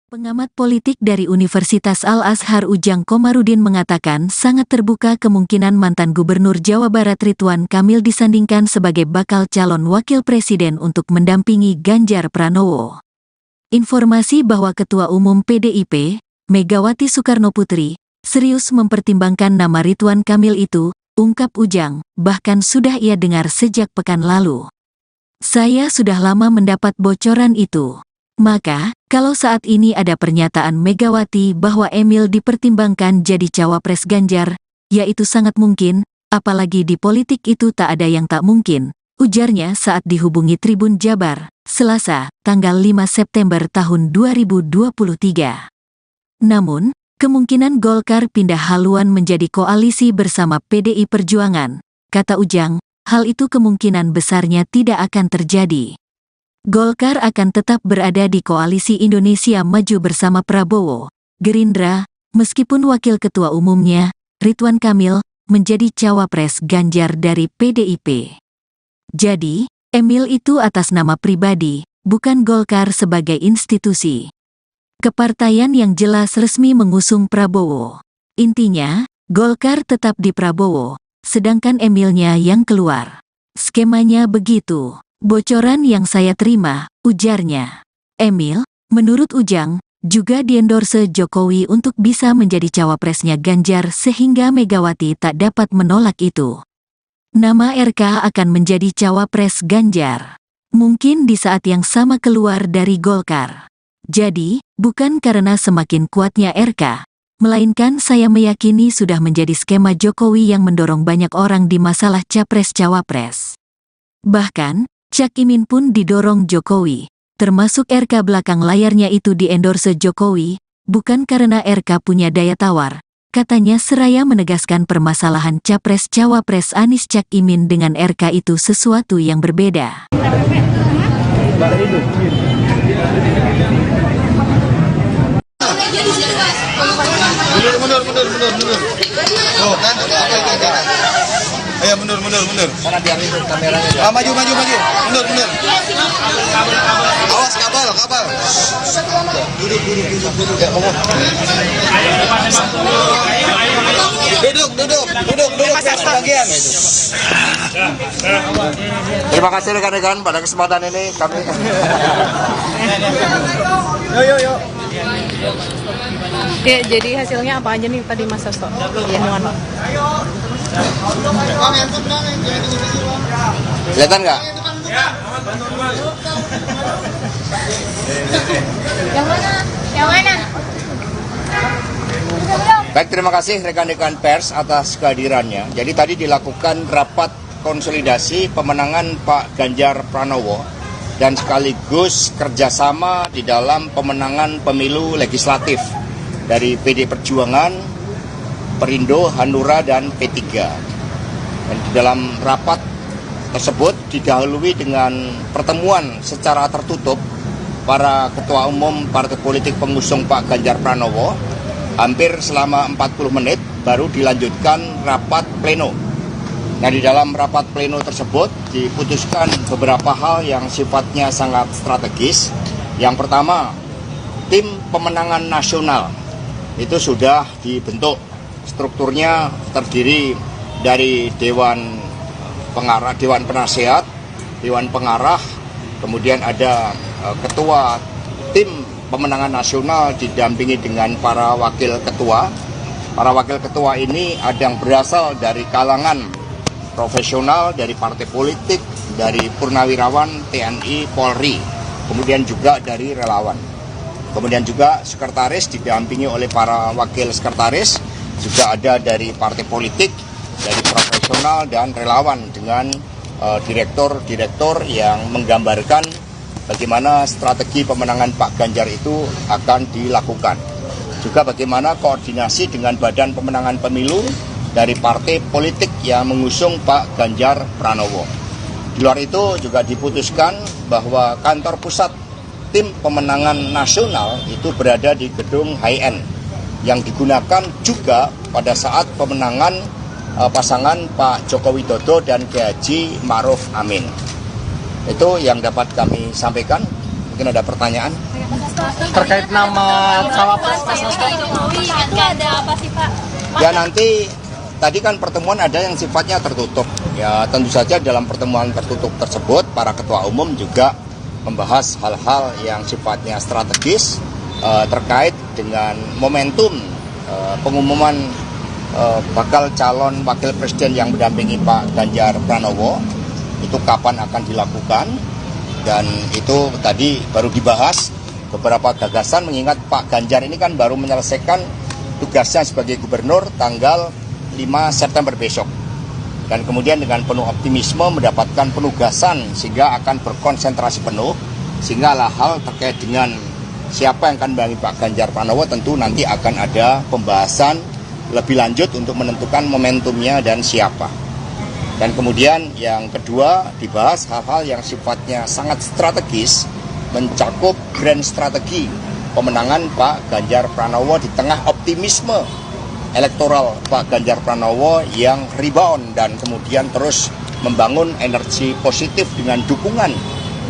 Pengamat politik dari Universitas Al-Azhar Ujang Komarudin mengatakan sangat terbuka kemungkinan mantan Gubernur Jawa Barat Ridwan Kamil disandingkan sebagai bakal calon wakil presiden untuk mendampingi Ganjar Pranowo. Informasi bahwa Ketua Umum PDIP, Megawati Soekarnoputri, serius mempertimbangkan nama Ridwan Kamil itu, ungkap Ujang, bahkan sudah ia dengar sejak pekan lalu. Saya sudah lama mendapat bocoran itu. Maka, kalau saat ini ada pernyataan Megawati bahwa Emil dipertimbangkan jadi cawapres Ganjar, ya itu sangat mungkin, apalagi di politik itu tak ada yang tak mungkin, ujarnya saat dihubungi Tribun Jabar, Selasa, tanggal 5 September tahun 2023. Namun, kemungkinan Golkar pindah haluan menjadi koalisi bersama PDI Perjuangan, kata Ujang, hal itu kemungkinan besarnya tidak akan terjadi. Golkar akan tetap berada di koalisi Indonesia Maju bersama Prabowo, Gerindra, meskipun wakil ketua umumnya, Ridwan Kamil, menjadi cawapres Ganjar dari PDIP. Jadi, Emil itu atas nama pribadi, bukan Golkar sebagai institusi. Kepartaian yang jelas resmi mengusung Prabowo. Intinya, Golkar tetap di Prabowo, sedangkan Emilnya yang keluar. Skemanya begitu. Bocoran yang saya terima, ujarnya. Emil, menurut Ujang, juga diendorse Jokowi untuk bisa menjadi cawapresnya Ganjar sehingga Megawati tak dapat menolak itu. Nama RK akan menjadi cawapres Ganjar. Mungkin di saat yang sama keluar dari Golkar. Jadi, bukan karena semakin kuatnya RK, melainkan saya meyakini sudah menjadi skema Jokowi yang mendorong banyak orang di masalah capres-cawapres. Bahkan, Cak Imin pun didorong Jokowi, termasuk RK belakang layarnya itu diendorse Jokowi, bukan karena RK punya daya tawar, katanya seraya menegaskan permasalahan capres-cawapres Anies Cak Imin dengan RK itu sesuatu yang berbeda. Mundur. Oh, kan? Ayo mundur. Karena biar itu kameranya. Maju. Mundur. Awas kabel. Duduk. Ya, Duduk. Bagian itu. Terima kasih rekan-rekan pada kesempatan ini kami. Yo. Ya, jadi hasilnya apa aja nih tadi Mas Sasto? Ya, mohon. Kelihatan nggak? Yang mana? Baik, terima kasih rekan-rekan pers atas kehadirannya. Jadi tadi dilakukan rapat konsolidasi pemenangan Pak Ganjar Pranowo dan sekaligus kerjasama di dalam pemenangan pemilu legislatif dari PD Perjuangan, Perindo, Hanura, dan P3. Dan di dalam rapat tersebut didahului dengan pertemuan secara tertutup para ketua umum partai politik pengusung Pak Ganjar Pranowo. Hampir selama 40 menit baru dilanjutkan rapat pleno. Nah, di dalam rapat pleno tersebut diputuskan beberapa hal yang sifatnya sangat strategis. Yang pertama, tim pemenangan nasional itu sudah dibentuk. Strukturnya terdiri dari Dewan Pengarah, Dewan Penasehat, Dewan Pengarah, kemudian ada ketua tim pemenangan nasional didampingi dengan para wakil ketua. Para wakil ketua ini ada yang berasal dari kalangan profesional, dari partai politik, dari purnawirawan, TNI, Polri, kemudian juga dari relawan. Kemudian juga sekretaris didampingi oleh para wakil sekretaris, juga ada dari partai politik, dari profesional dan relawan dengan direktur-direktur yang menggambarkan bagaimana strategi pemenangan Pak Ganjar itu akan dilakukan. Juga bagaimana koordinasi dengan Badan Pemenangan Pemilu dari partai politik yang mengusung Pak Ganjar Pranowo. Di luar itu juga diputuskan bahwa kantor pusat tim pemenangan nasional itu berada di gedung HIN yang digunakan juga pada saat pemenangan pasangan Pak Joko Widodo dan Kiai Haji Ma'ruf Amin. Itu yang dapat kami sampaikan. Mungkin ada pertanyaan? Terkait nama cawapres Mas Hasto, itu ada apa sih Pak? Ya nanti tadi kan pertemuan ada yang sifatnya tertutup. Ya tentu saja dalam pertemuan tertutup tersebut para ketua umum juga membahas hal-hal yang sifatnya strategis terkait dengan momentum pengumuman bakal calon wakil presiden yang mendampingi Pak Ganjar Pranowo. Itu kapan akan dilakukan, dan itu tadi baru dibahas beberapa gagasan, mengingat Pak Ganjar ini kan baru menyelesaikan tugasnya sebagai gubernur tanggal 5 September besok. Dan kemudian dengan penuh optimisme mendapatkan penugasan sehingga akan berkonsentrasi penuh, sehingga hal terkait dengan siapa yang akan mendampingi Pak Ganjar Pranowo tentu nanti akan ada pembahasan lebih lanjut untuk menentukan momentumnya dan siapa. Dan kemudian yang kedua dibahas hal-hal yang sifatnya sangat strategis, mencakup grand strategi pemenangan Pak Ganjar Pranowo di tengah optimisme elektoral Pak Ganjar Pranowo yang rebound dan kemudian terus membangun energi positif dengan dukungan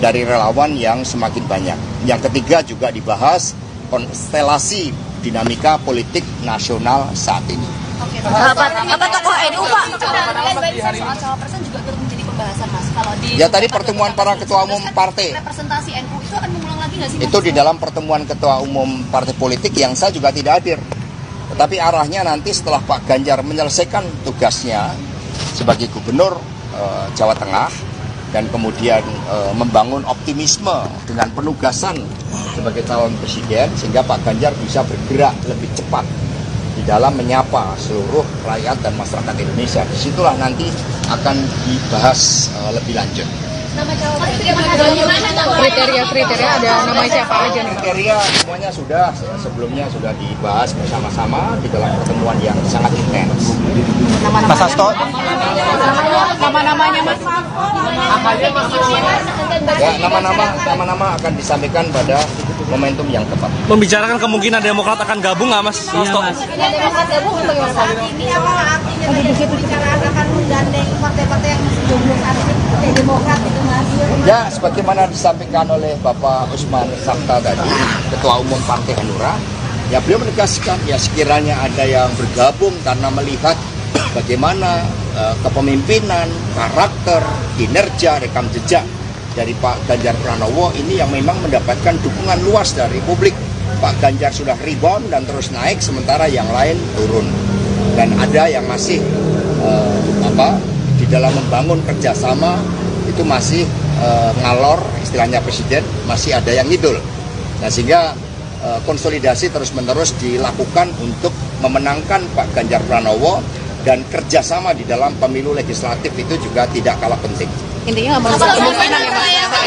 dari relawan yang semakin banyak. Yang ketiga juga dibahas konstelasi dinamika politik nasional saat ini. Apa tokoh NU Pak? Soal cawapresan juga turut menjadi pembahasan Mas. Kalau di Ya tadi pertemuan para ketua umum partai. Representasi NU itu akan mengulang lagi nggak sih Mas? Itu di dalam pertemuan ketua umum partai politik yang saya juga tidak hadir. Tetapi arahnya nanti setelah Pak Ganjar menyelesaikan tugasnya sebagai gubernur Jawa Tengah dan kemudian membangun optimisme dengan penugasan sebagai calon presiden, sehingga Pak Ganjar bisa bergerak lebih cepat di dalam menyapa seluruh rakyat dan masyarakat Indonesia. Disitulah nanti akan dibahas lebih lanjut. Kriteria ada nama siapa aja nih? Kriteria semuanya sudah sebelumnya sudah dibahas bersama-sama di dalam pertemuan yang sangat intens. Mas Hasto, Nama-namanya Mas. Ya, nama-nama akan disampaikan pada momentum yang tepat. membicarakan kemungkinan Demokrat akan gabung nggak Mas Hasto? Demokrat gabung bagaimana Pak? Ini apa artinya dari pembicaraan akan menggandeng partai-partai yang masih jomblo saat ini seperti Demokrat itu Mas? Ya, sebagaimana disampaikan oleh Bapak Usman Sabta tadi, Ketua Umum Partai Hanura, ya beliau menegaskan ya sekiranya ada yang bergabung karena melihat bagaimana kepemimpinan, karakter, kinerja, rekam jejak dari Pak Ganjar Pranowo ini yang memang mendapatkan dukungan luas dari publik. Pak Ganjar sudah rebound dan terus naik, sementara yang lain turun. Dan ada yang masih di dalam membangun kerjasama itu masih ngalor, istilahnya presiden, masih ada yang ngidul. Nah sehingga konsolidasi terus-menerus dilakukan untuk memenangkan Pak Ganjar Pranowo, dan kerjasama di dalam pemilu legislatif itu juga tidak kalah penting. Intinya nggak menutup kemungkinan ya Mas.